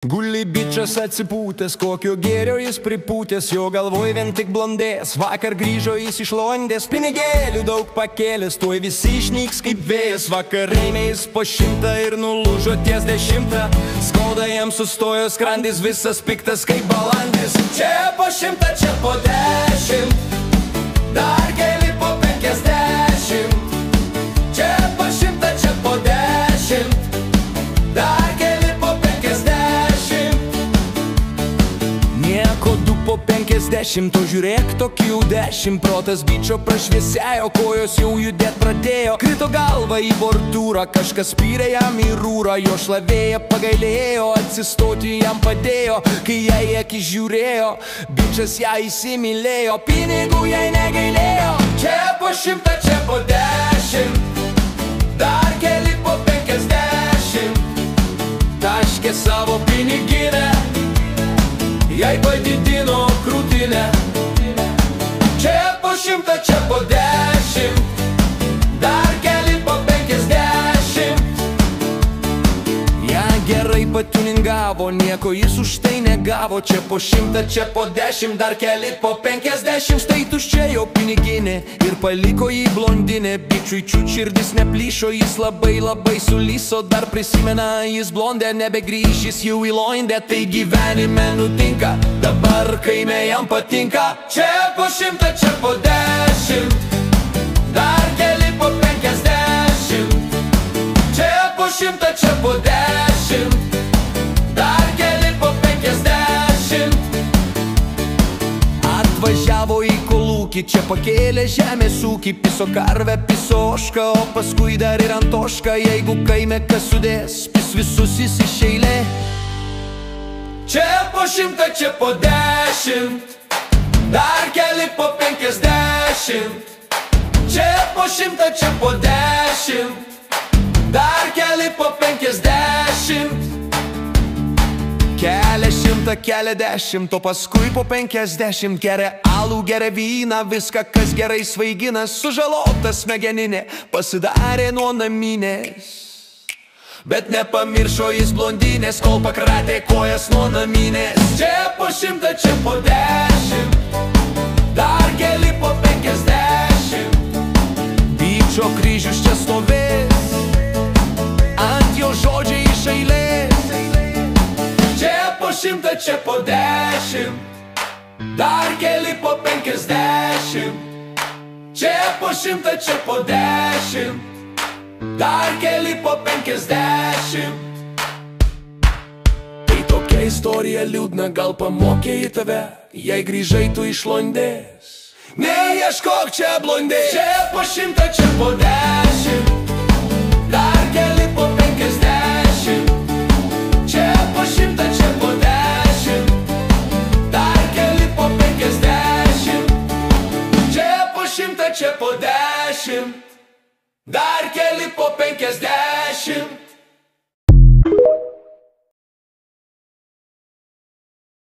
Guli bičas atsipūtęs, kokio gėrio jis pripūtęs, jo galvoj vien tik blondės. Vakar grįžo jis iš Londės, pinigėlių daug pakėlęs, tuoj visi išnyks kaip vėjas. Vakar ėmė jis po 100 ir nulūžo ties 10. Skauda jam sustojo skrandis, visas piktas kaip balandis. Čia po 100, čia po 10, dar keli po 50. Čia po 100, čia po 10, dar keli po 50. Nieko 2 po 50, o žiūrėk tokių 10. Protas bičio prašviesėjo, kojos jau judėt pradėjo. Krito galva į bordūrą, kažkas spyrė jam į rūrą. Jo šlavėja pagailėjo, atsistoti jam padėjo. Kai jai akis žiūrėjo, bičas ją įsimylėjo. Pinigų jai negailėjo. Čia po 100, čia po 10, dar keli po 50. Taškė savo piniginę, jai padidino krūtinę. Čia po 100, čia po 10, dar keli po 50. Ja gerai patuningavo, nieko jis už tai negavo. Čia po 100, čia po 10, dar keli po 50. Štai tuščia jo piniginė ir paliko jį blondinė. Bičiui čiut širdis neplyšo, jis labai sulyso. Dar prisimena jis blondę, nebegrįš jis jau į Londę. Tai gyvenime nutinka, dabar kaime jam patinka. Čia po 100, čia po 10, dar keli po 50. Čia po 100, čia po 10, dar keli po 50. Atvažiavo į kolūkį, čia pakėlė žemės ūkį. Piso karvę, piso ošką, o paskui dar ir antošką. Jeigu kaime kas sudės, pis visus jis iš eilės. Čia po 100, čia po 10, dar keli po 50. Čia po 100, čia po 10, dar keli po 50. Kelia 100, kelia 10, o paskui po 50. Geria alų, geria vyną, viską kas gerai svaigina. Sužalotas smegeninė pasidarė nuo naminės, bet nepamiršo jis blondinės, kol pakratė kojas nuo naminės. Čia po 100, čia po 10, dar keli po 50. Bičio kryžius čia stovės, ant jo žodžiai iš eilės. Čia po 100, čia po 10, dar keli po 50. Čia po 100, čia po 10, dar keli po 50. Tai tokia istorija liūdna, gal pamokė į tave, jei grįžai tu iš Londės. Neieškok čia blondės. Čia po 100, čia po 10, dar keli po 50. Čia po 100, čia po 10, dar keli po 50. Čia po 100, čia po 10, dar keli po 50.